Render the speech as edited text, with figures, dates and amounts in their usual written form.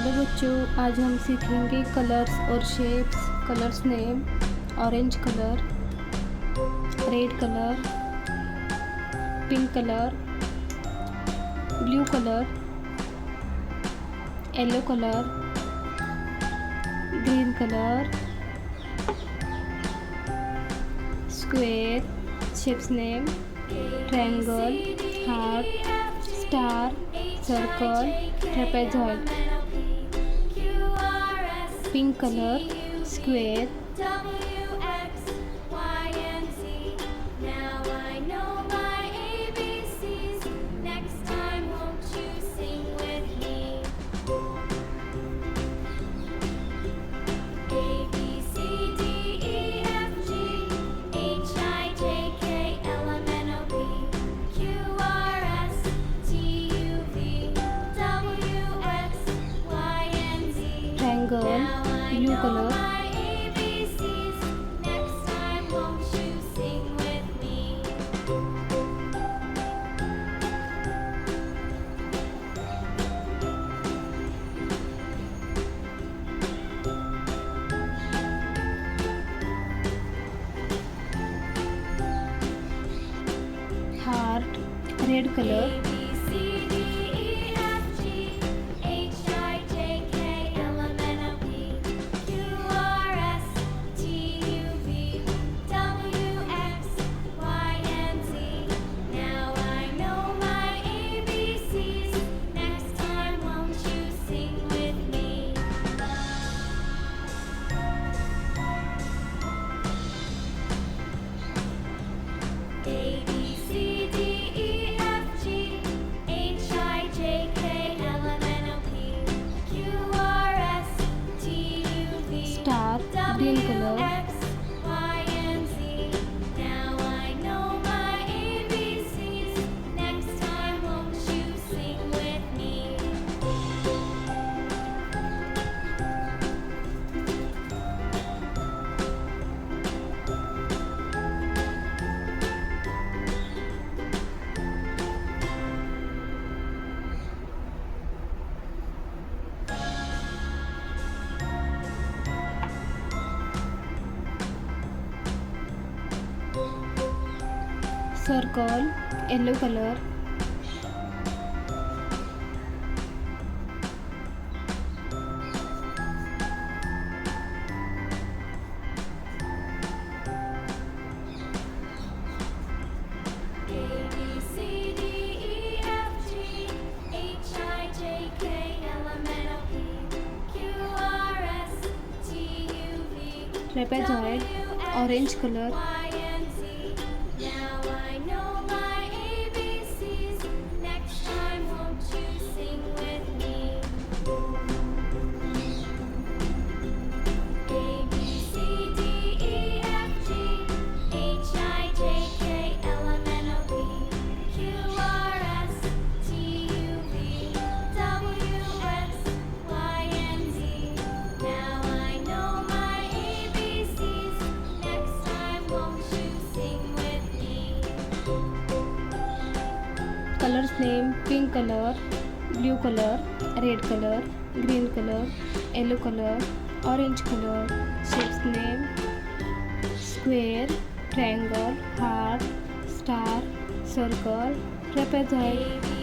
Hello बच्चों, आज हम सीखेंगे कलर्स और shapes. Colours name: orange colour, red colour, pink colour, blue colour, yellow colour, green colour, square. Shapes name: triangle, heart, star, circle, trapezoid. Pink color, square. Triangle, blue color. Heart, red color. Star, green color. Circle, yellow color. Trapezoid, orange color. Colors name: pink color, blue color, red color, green color, yellow color, orange color. Shapes name: square, triangle, heart, star, circle, trapezoid.